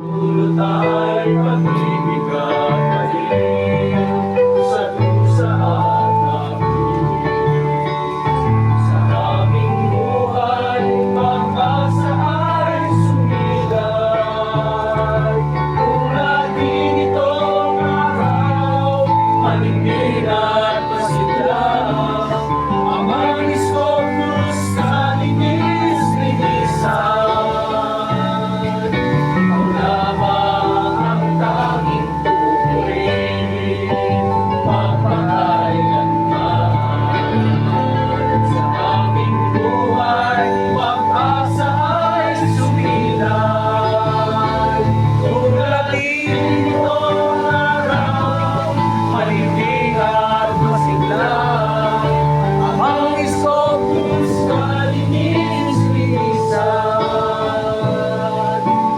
Pulot ay pag-ibig at pag-ibig sa dusa at amin. Sa aming buhay, pag-asa ay sumilay. Tulad din itong araw, manindig at masidla. Amang iskopus na linis-linisan.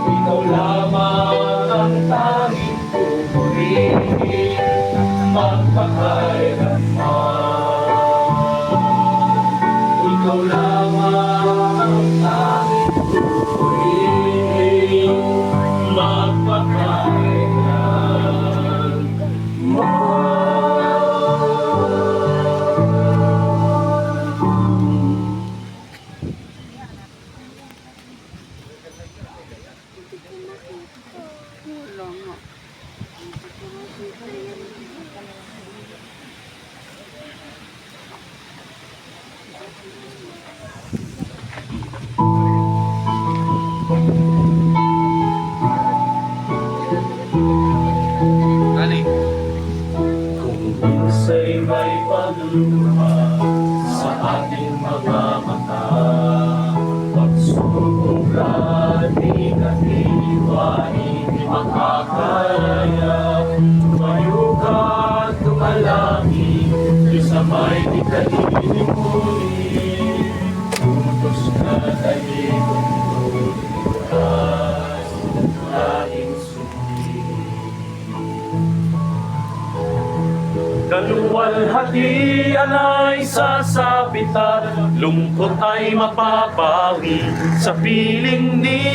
Ikaw lamang ang tanging pupurihin, Kung minsa'y may pagluluha sa ating mga mata, pagsubok at di katiwain, di makakaya. Tumayo ka at tumalangin, Diyos na may di kalilimutin. Utos na talikong oras, ating kaluwalhatian ay sasapitan, lungkot ay mapapawi sa piling ni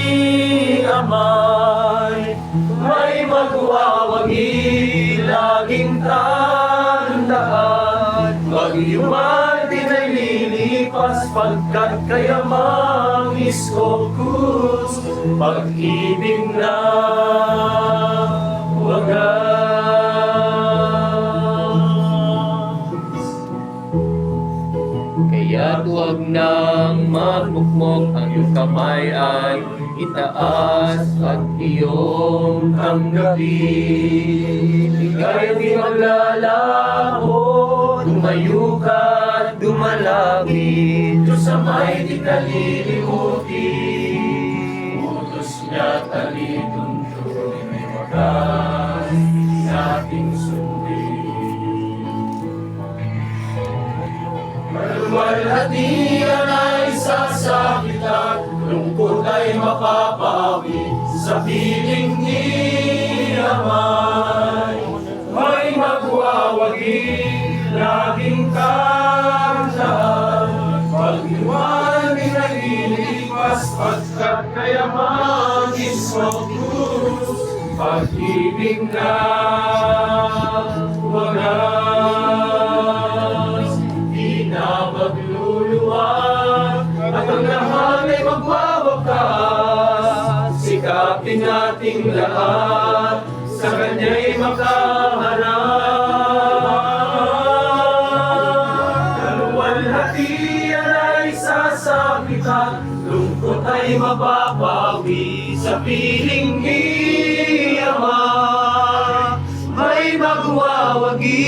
Amay. May magwawagi, laging tandaan, bagyo man din ay lilipas, pagkat kayamang iskokus, pag-ibig na wagas. Kaya't huwag nang magmukmok, ang iyong kamay ay itaas at iyong tanggapin. Ika'y di maglalaho, tumayo ka at dumalangin, Diyos na may di kalilimutin. Utos niya talituntun, may wagas nating sundin. Kaluwalhatian ay sasapitan, lungkot ay mapapawi sa piling ni Amay. May magwawagi, laging tandaan, pag-iwan ay nalilipas, pagkat kayamang iskokus, pag-ibig na wagas. Di na magluluwag, at ang lahat ay magwawakas. Sikapin nating lahat, sa Kanya'y makaharap. Kaluwalhatian ay sasapitan, lungkot ay mapapawi sa piling ni Ama. May magwawagi,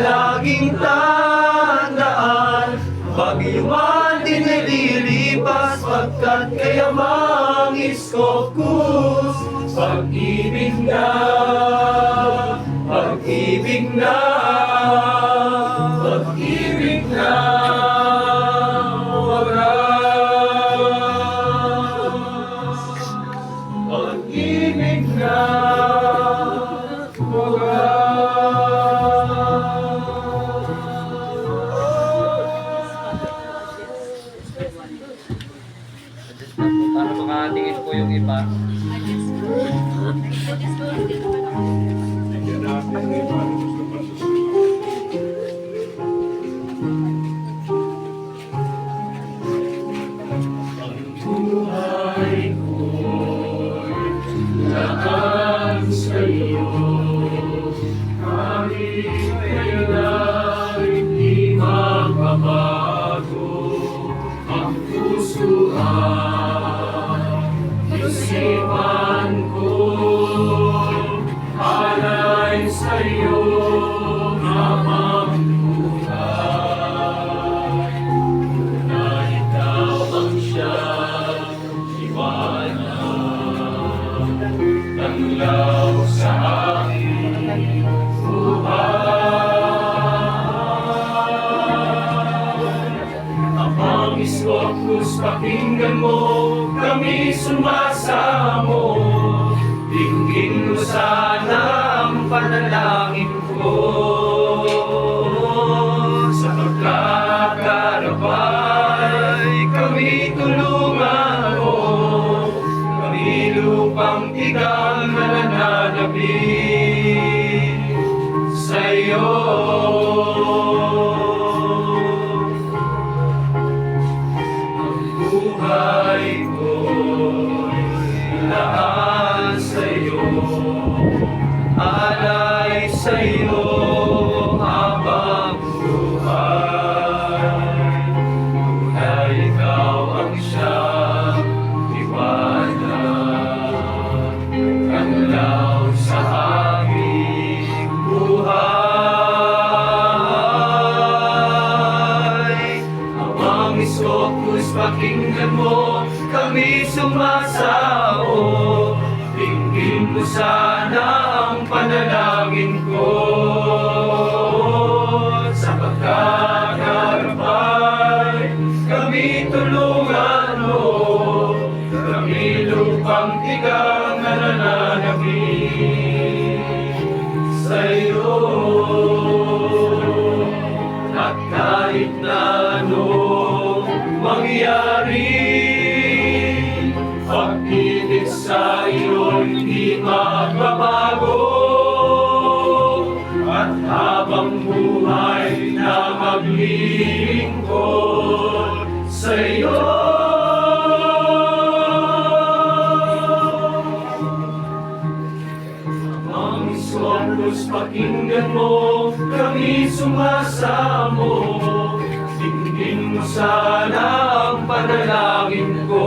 laging tandaan, bagyo man din ay lilipas, pagkat kayamang iskokus, pag-ibig na, pag-ibig na, pag-ibig na wagas. Pag-ibig na wagas. Para makatingin ko yung iba. kailan hindi magbabago ang puso at isipan ko. Alay sa'yo habang buhay, na ikaw ang siyang liwanag, tanglaw sa aking buhay. Apangis ko ang krus, pakinggan mo, kami sumasamo. Dinggin mo sana ang panalangin ko, sa pagkakarapay kami tulungan mo, kami lupang tigang na nananabik sa'yo. Ang buhay ko'y lahat sa'yo, alay sa'yo habang buhay. Tunay ikaw ang siyang liwanag, tanglaw sa aming buhay. Amangis ko krus, pakinggan mo, kami sumasao. Dinggin mo sana ang panalangin ko, sa pagkakarapay kami tulungan mo, kami lupang tigang na nananabik sa'yo. At kahit na anong mangyari, pag-ibig sa iyo hindi magbabago, at habang buhay na maglilingkod sa iyo. Ang Krus, pakinggan mo, kami sumasamo. Dinggin mo sana ang panalangin ko,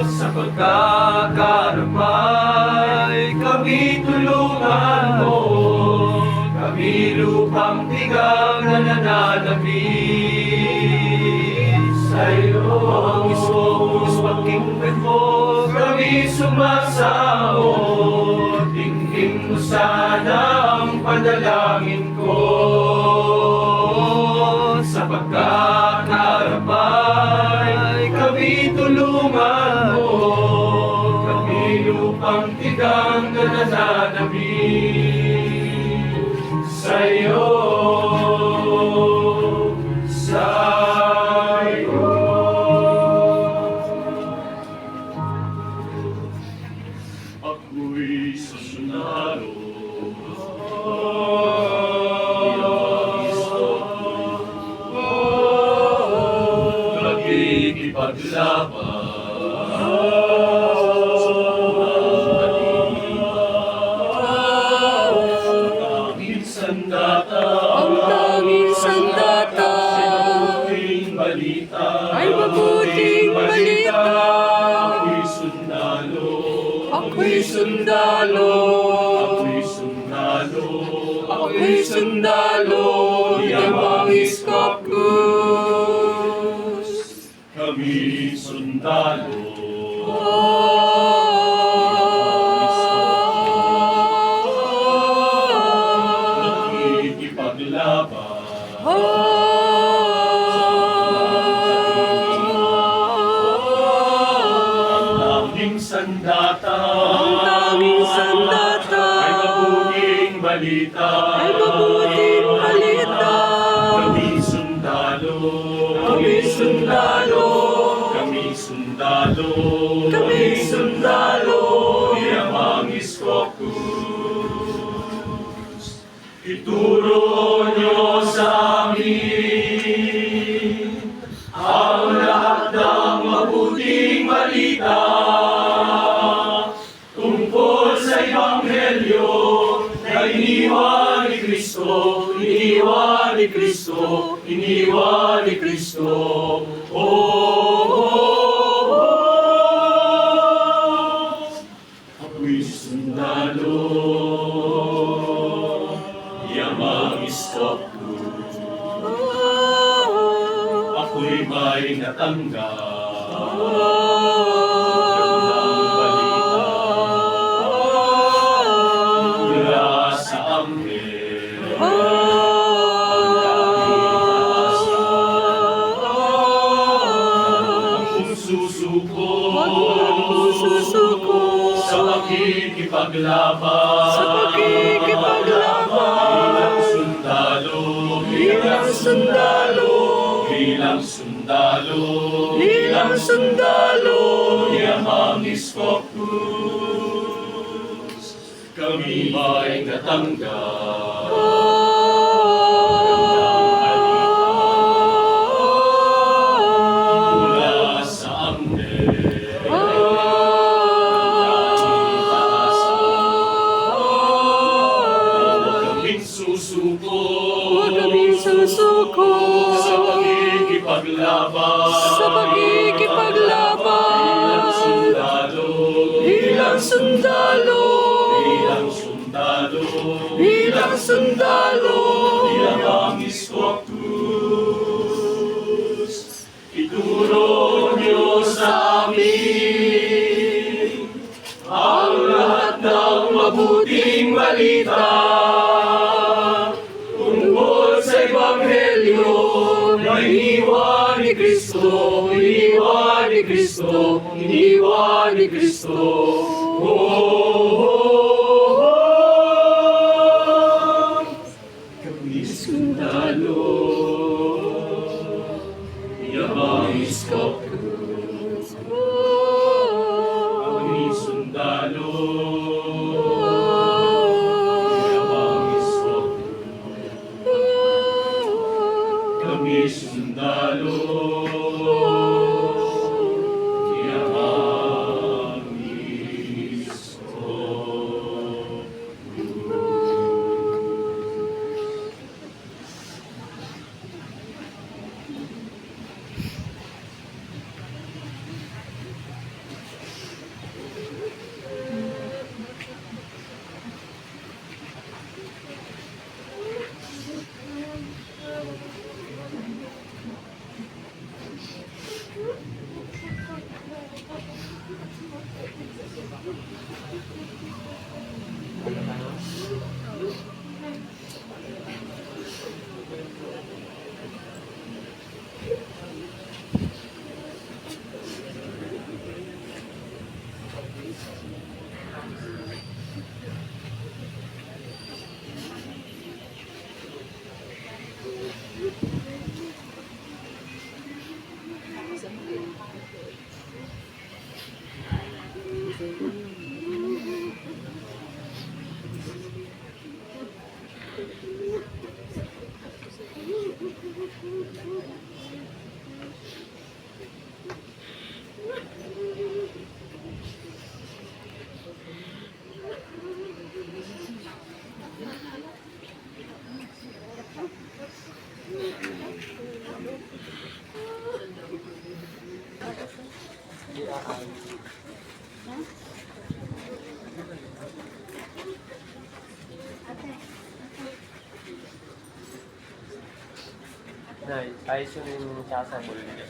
sa pagkakarapay kami tulungan mo, kami lupang tigang na nananabik sa'yo. Ang Krus, pakinggan mo, kami sumasao. Dinggin mo sana ang panalangin ko, sa pagkakarapay kami tulungan mo, kami lupang tigang na nananabik sa'yo. Sa'yo. Ako'y susunaro, Ang tanging sandata ay mabuting balita. Ako'y sundalo, Ako'y sundalo, ako'y sundalo ni Evangelist Cruz. kami sundalo. Sandata, ay mabuting balita, kami sundalo, ni Evangelist Cruz. Ituro niyo sa amin ang lahat ng mabuting balita tungkol sa Ebanghelyo na Kristo, iniwan ni Kristo, iniwan ni Kristo. Ako'y sundalo, yamang iskopko. Ako'y may natanggap ng balita mula sa anghel. Akong susuko sa pakikipaglaban, bilang sundalo, bilang sundalo, bilang sundalo, bilang sundalo, yamang iskopus, kami may natanggap. Mula sa anghel, huwag kaming susuko huwag kaming susuko sa pakikipaglaban, bilang sundalo, bilang sundalo, bilang sundalo, bilang sundalo, yamang iskopus. Ituro niyo sa amin ang lahat ng mabuting balita tungkol sa Ebanghelyo na iniwan ni Kristo, iniwan ni Kristo, iniwan ni Kristo. Kami sundalo, yamang iskopus. Kami sundalo, yamang iskopus. Kami sundalo, yamang iskopus. Nay, ayos yung sasabol niya.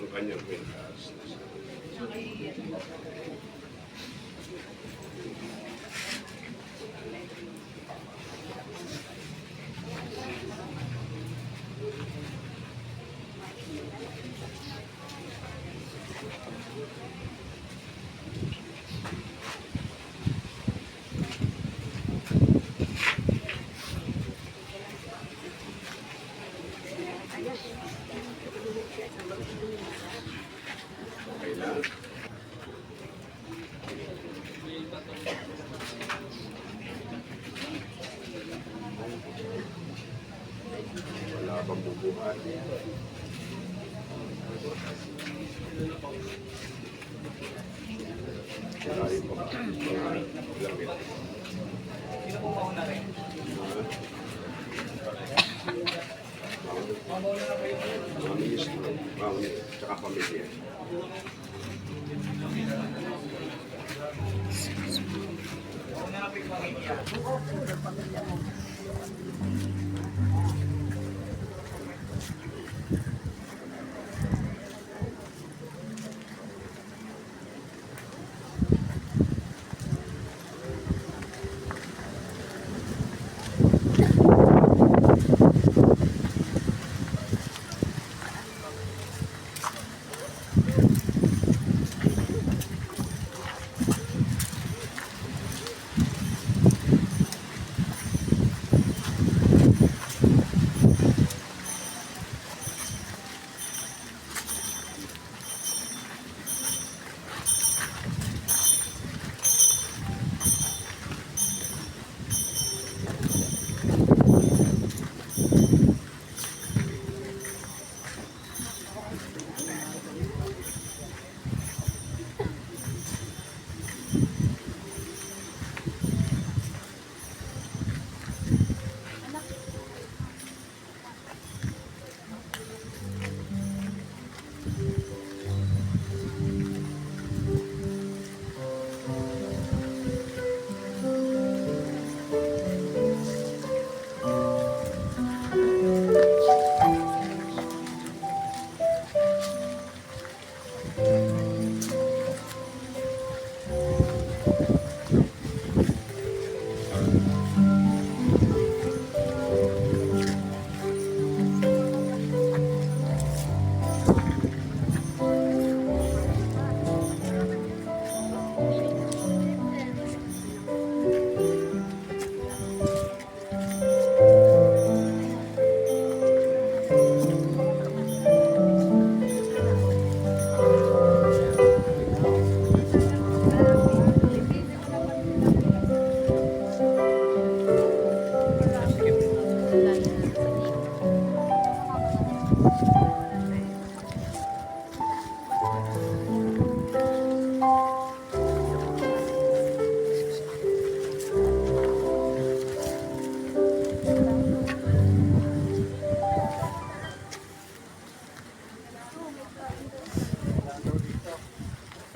Ang kanyang kwintas. Okay lang. Wala bang bubuhat? Marami pa ba? Ilang ito? Sino po mauna rin? Mga ministro, tsaka pamilya.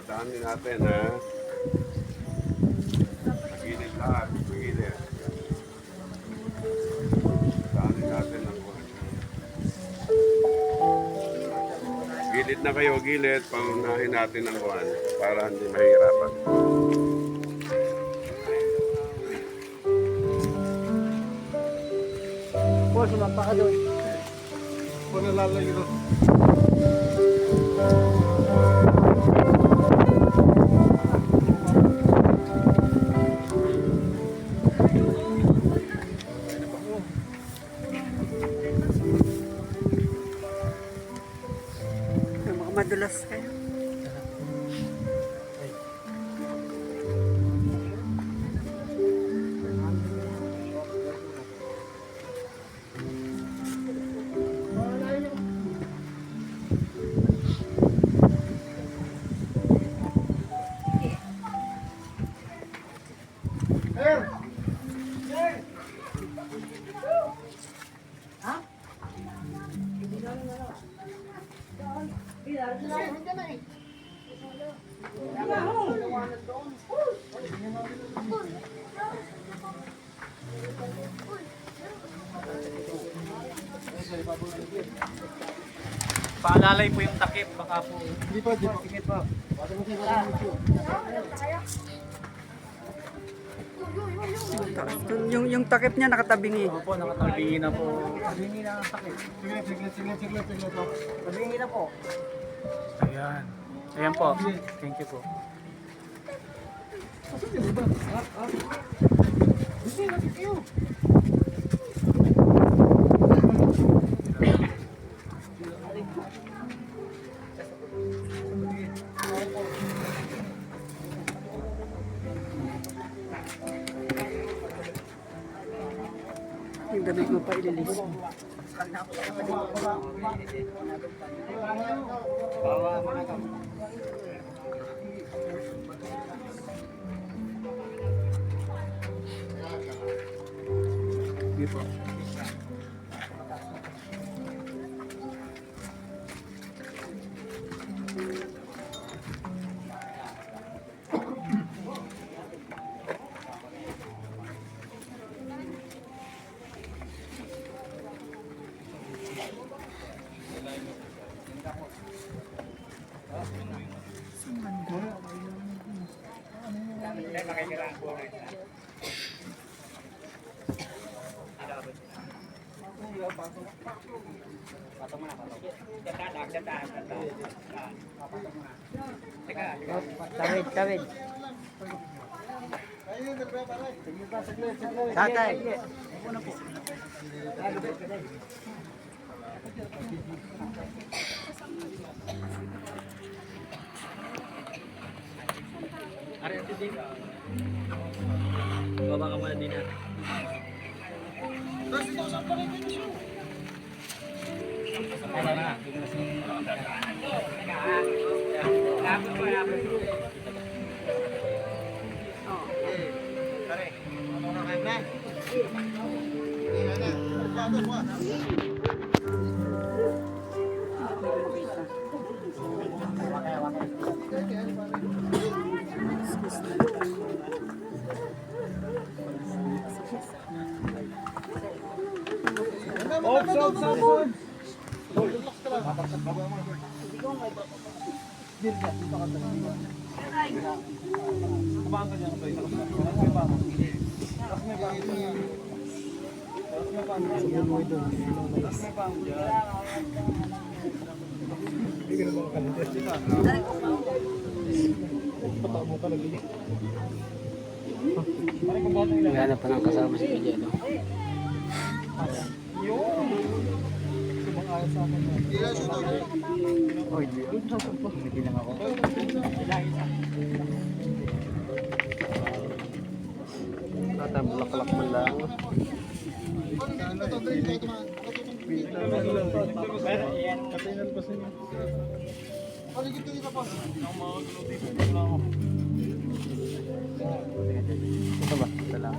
Padahanin natin, ha? Pagilid lahat, pagilid. Padahanin natin ang buwan. Gilid na kayo, gilid. Pangunahin natin ang buwan para hindi mahirapan. Po, sumampa ka doon. Kung nalalayo doon. Baka madulas kayo. Paalalay po yung takip, baka po. Di pa. Sige po. Yung takip niya nakatabingi. Opo, nakatabingi na po. Tabingi na ang takip. Sige. Tabingi na po. Ayan. Ayan po. Thank you po. Yung damit mo pa ililis. Sige po. Tawid, tawid. Tatay. Baba ka muna din na. Maghanap pa ng kasama si Pidya, no? Bulaklak man lang. Ito ba? Ito lang.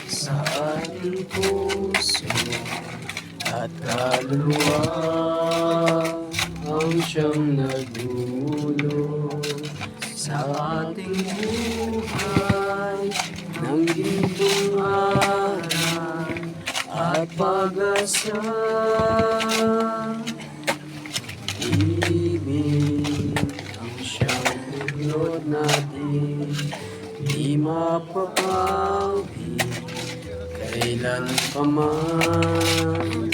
Sa ating puso at kaluluwa ang siyang nagdulot sa ating buhay ng gintong aral at pag-asa. Ibig ang siyang buglot natin, di mapapagdi kailan pa man.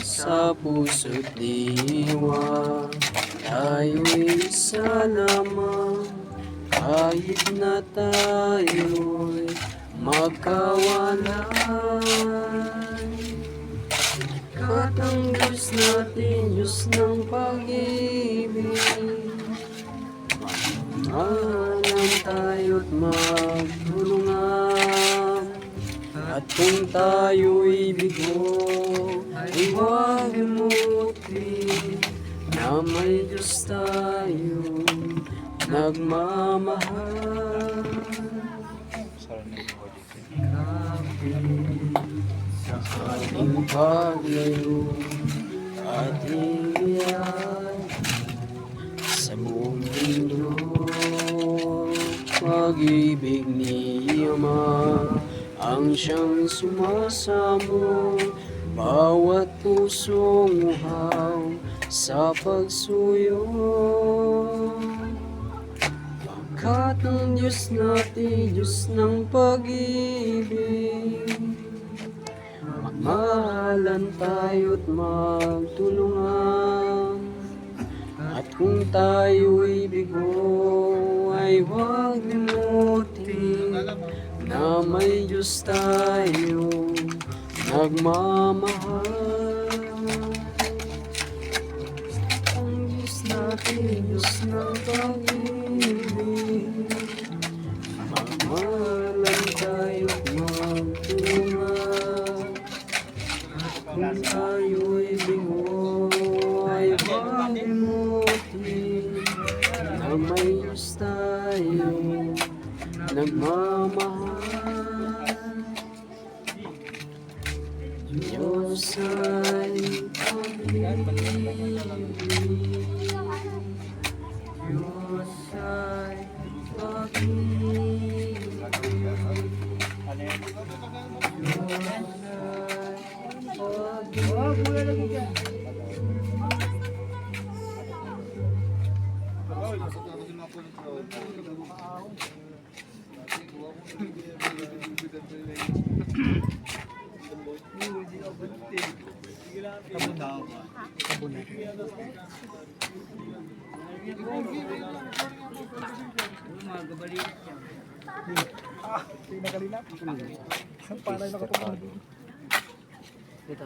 Sa puso't diwa tayo'y isa lamang, kahit na tayo'y magkawalan. Katang Diyos natin, Diyos ng pag-ibig. Magmahalan tayo't magtulungan. At kung tayo'y bigo, ay huwag imutin na may Diyos tayo nagmamahal. Sa ating paglayo, ating iyan sa buong mundo, pag-ibig ni Ama ang siyang sumasamo, bawat pusong uhaw sa pagsuyo. Pagkat ang Diyos natin, Diyos ng pag-ibig, magmahalan tayo't magtulungan. At kung tayo'y bigo, ay huwag limutin na may Diyos tayo nagmamahal. Ang Diyos natin, Diyos ng pag-ibig, magmahalan tayo't magtulungan. At kung tayo'y bigo, ay huwag limutin na may Diyos tayo nagmamahal. Diyos ay pag-ibig, Diyos ay pag-ibig, Diyos ay pag-ibig. Panay na kapag Ito.